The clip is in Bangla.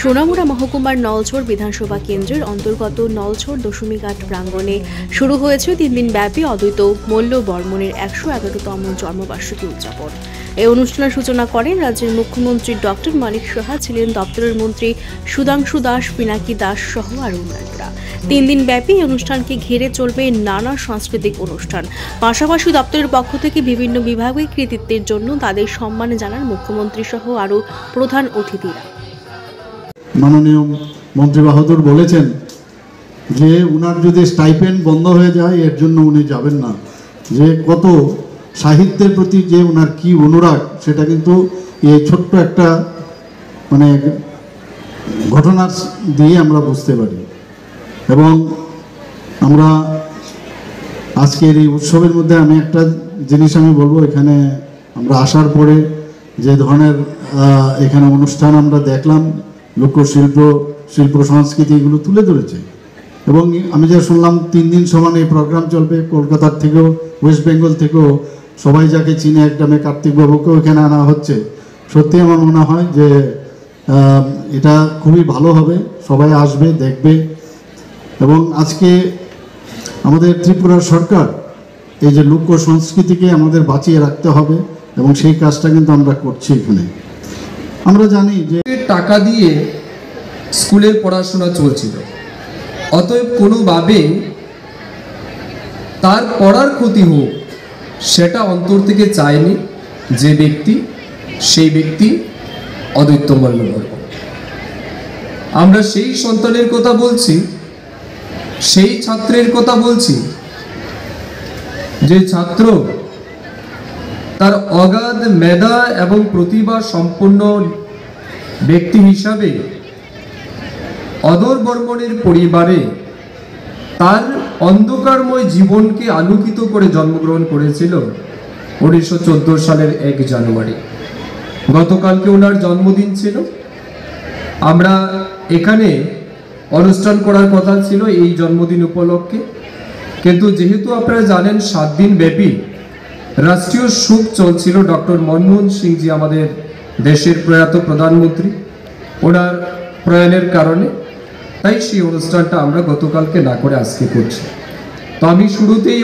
সোনামুড়া মহকুমার নলছড় বিধানসভা কেন্দ্রের অন্তর্গত নলছড় দশমীঘাট প্রাঙ্গণে শুরু হয়েছে 3 দিন ব্যাপী অদ্বৈত মল্ল বর্মনের 111তম জন্মবার্ষিকী উদযাপন। এই অনুষ্ঠানের সূচনা করেন রাজ্যের মুখ্যমন্ত্রী ডক্টর মানিক সাহা, ছিলেন দপ্তরের মন্ত্রী সুধাংশু দাস, পিনাকি দাস সহ আরও অন্যান্যরা। 3 দিন ব্যাপী এই অনুষ্ঠানকে ঘিরে চলবে নানা সাংস্কৃতিক অনুষ্ঠান। পাশাপাশি দপ্তরের পক্ষ থেকে বিভিন্ন বিভাগের কৃতিত্বের জন্য তাদের সম্মান জানান মুখ্যমন্ত্রী সহ আরও প্রধান অতিথিরা। মাননীয় মন্ত্রী বাহাদুর বলেছেন যে উনার যদি স্টাইপেন্ড বন্ধ হয়ে যায় এর জন্য উনি যাবেন না, যে কত সাহিত্যের প্রতি যে উনার কি অনুরাগ সেটা কিন্তু এই ছোট্ট একটা ঘটনা দিয়ে আমরা বুঝতে পারি। এবং আমরা আজকের এই উৎসবের মধ্যে আমি একটা জিনিস বলবো, এখানে আমরা আসার পরে যে ধরনের এখানে অনুষ্ঠান আমরা দেখলাম, লোকশিল্প, শিল্প সংস্কৃতি এগুলো তুলে ধরেছে। এবং আমি যা শুনলাম 3 দিন সমান এই প্রোগ্রাম চলবে। কলকাতার থেকেও, ওয়েস্ট বেঙ্গল থেকেও সবাই যাকে চিনে একদমে কার্তিক বাবুকেও এখানে আনা হচ্ছে। সত্যি আমার মনে হয় যে এটা খুবই ভালো হবে, সবাই আসবে, দেখবে। এবং আজকে আমাদের ত্রিপুরা সরকার এই যে লোক সংস্কৃতিকে আমাদের বাঁচিয়ে রাখতে হবে এবং সেই কাজটা কিন্তু আমরা করছি। এখানে আমরা জানি যে টাকা দিয়ে স্কুলের পড়াশোনা চলছিল, অতএব কোনোভাবে তার পড়ার ক্ষতি হোক সেটা অন্তর থেকে চায়নি যে ব্যক্তি, সেই ব্যক্তি অদ্বৈত মল্ল বর্মন। আমরা সেই সন্তানের কথা বলছি, সেই ছাত্রের কথা বলছি যে ছাত্র তার অগাধ মেধা এবং প্রতিভা সম্পন্ন ব্যক্তি হিসাবে অধর বর্মনের পরিবারে তার অন্ধকারময় জীবনকে আলোকিত করে জন্মগ্রহণ করেছিল 1914 সালের 1 জানুয়ারি। গতকালকে ওনার জন্মদিন ছিল। আমরা এখানে অনুষ্ঠান করার কথা ছিল এই জন্মদিন উপলক্ষে, কিন্তু যেহেতু আপনারা জানেন 7 দিন ব্যাপী রাষ্ট্রীয় শোক চলছিল ডক্টর মনমোহন সিংজি, আমাদের দেশের প্রয়াত প্রধানমন্ত্রী, ওনার প্রয়াণের কারণে, তাই সেই অনুষ্ঠানটা আমরা গতকালকে না করে আজকে করছি। তো আমি শুরুতেই